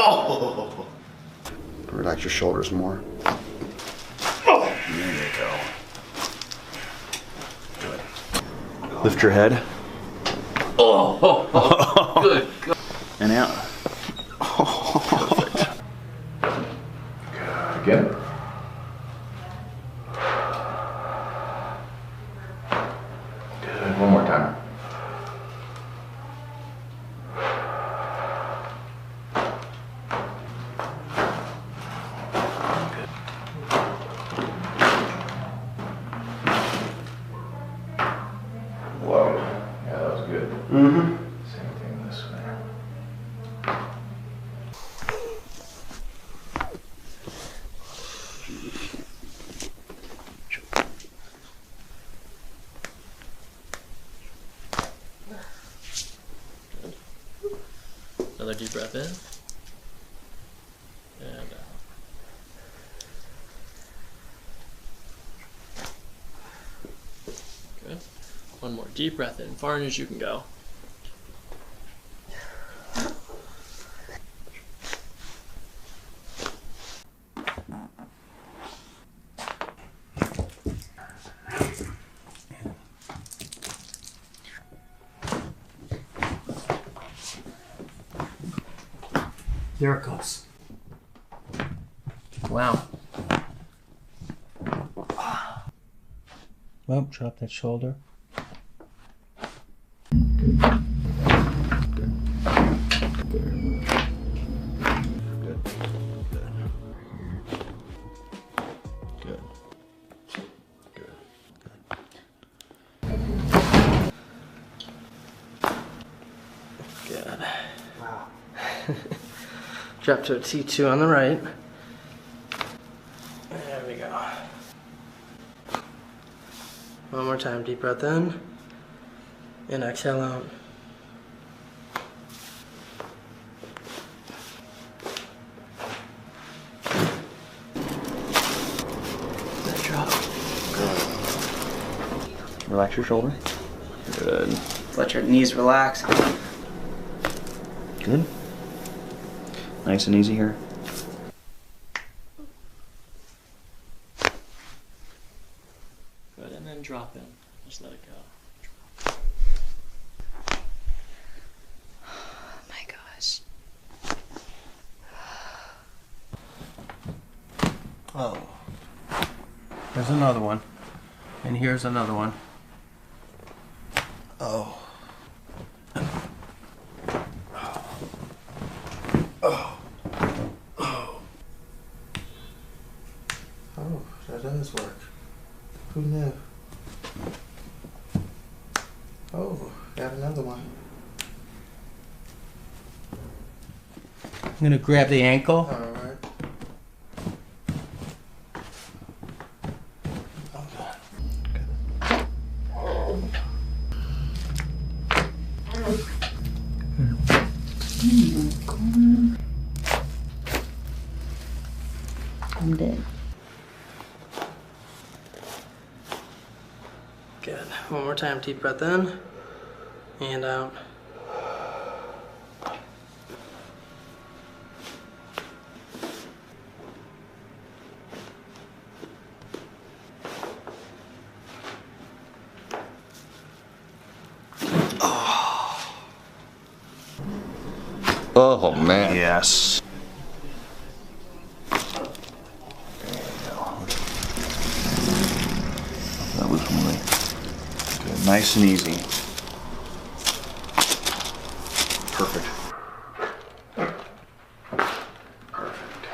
Oh! Relax your shoulders more. Oh. There you go. Good. Lift your head. Oh, good. And out. Perfect. Good. Again. Good. One more time. Good. Whoa. Yeah, that was good. Mm-hmm. Same thing this way. Another deep breath in. And out. Good. One more deep breath in, far in as you can go. There it goes. Wow. Well, drop that shoulder. Good. Good. Good. Wow. Drop to a T2 on the right. There we go. One more time, deep breath in. And exhale out. Then drop. Relax your shoulder. Good. Let your knees relax. Good. Nice and easy here. Good, and then drop in. Just let it go. Oh my gosh. Oh. There's another one. And here's another one. Oh. Oh, that does work. Who knew? Oh, got another one. I'm gonna grab the ankle. All right. I'm dead. Good. One more time, deep breath in. And out. Oh, man. Yes. That was really good. Nice and easy. Perfect. Perfect.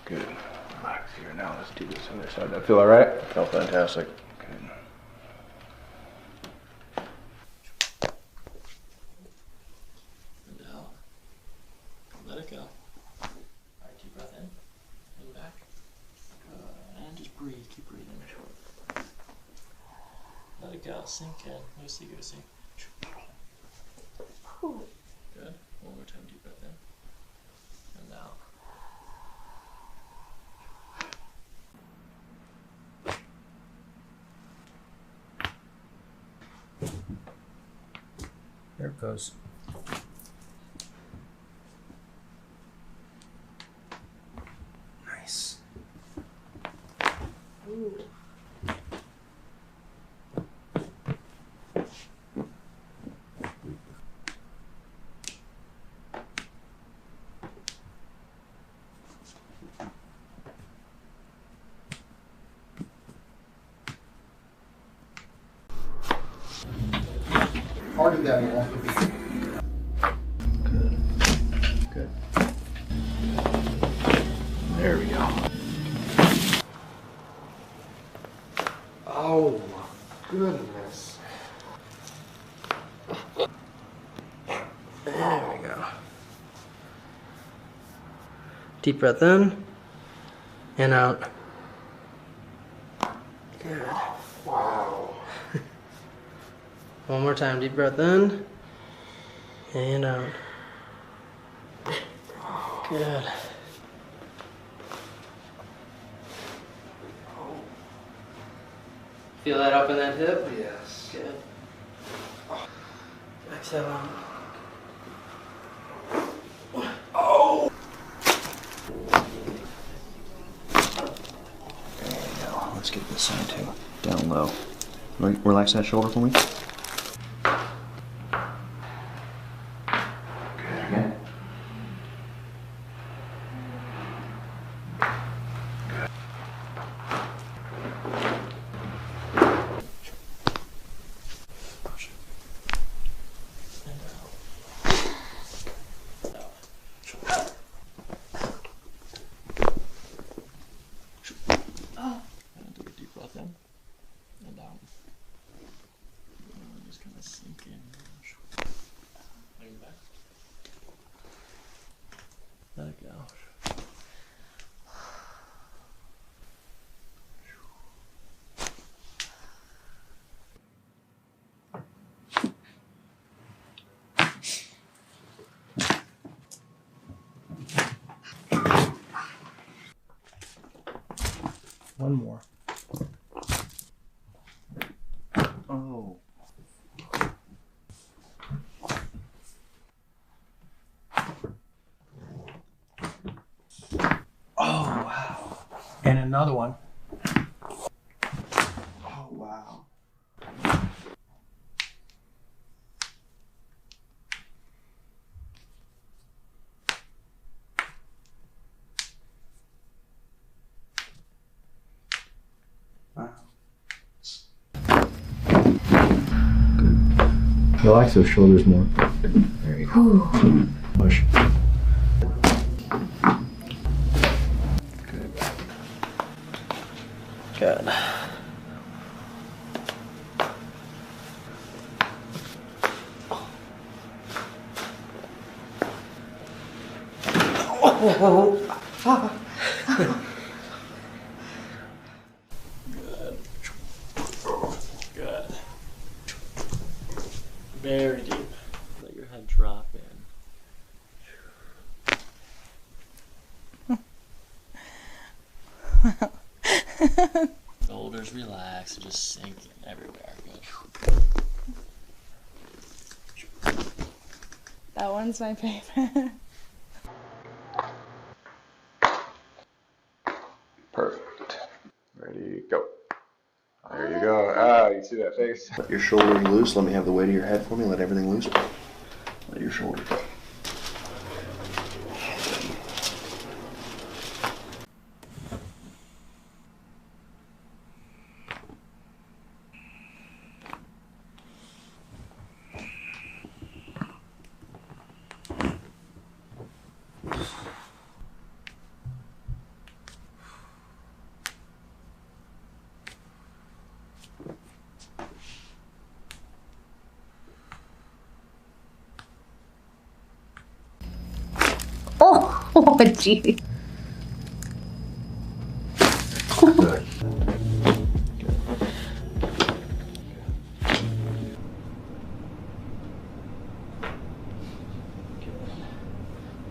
Good. Relax here. Now let's do this other side. That feel all right? Felt fantastic. Good. And out. Let it go. Alright, deep breath in. And back. Good. And just breathe. Keep breathing. Let it go. Sink in. Loosey goosey. Good. One more time, deep breath in. And out. There it goes. do that more. Good. There we go. Oh my goodness. There we go. Deep breath in and out. Good. Wow. One more time. Deep breath in and out. Good. Feel that up in that hip? Yes. Good. Exhale out. Let's get this side too. Down low. Relax that shoulder for me. Good again. And take a deep breath in and out. And just kind of sink in. Lean back. Let it go. One more. Oh. Oh, wow. And another one. Oh, wow. Relax those shoulders more. There you go. Push. Good. Good. Very deep. Let your head drop in. Shoulders relax, just sinking everywhere. Good. That one's my favorite. Perfect. Ready, go. There you go. Ah, you see that face? Let your shoulders loose. Let me have the weight of your head for me. Let everything loose. Let your shoulders go. Oh, gee. Good.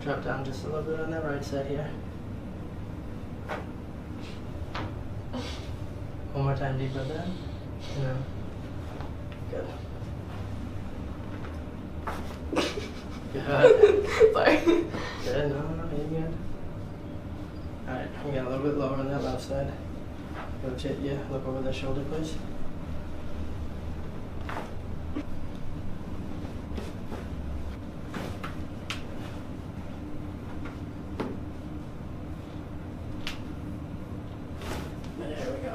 Drop down just a little bit on that right side here. One more time, deep breath in. And out. Good. Good. Sorry. Good, no, you're good. Alright, we got a little bit lower on that left side. Go to yeah, look over the shoulder, please. There we go.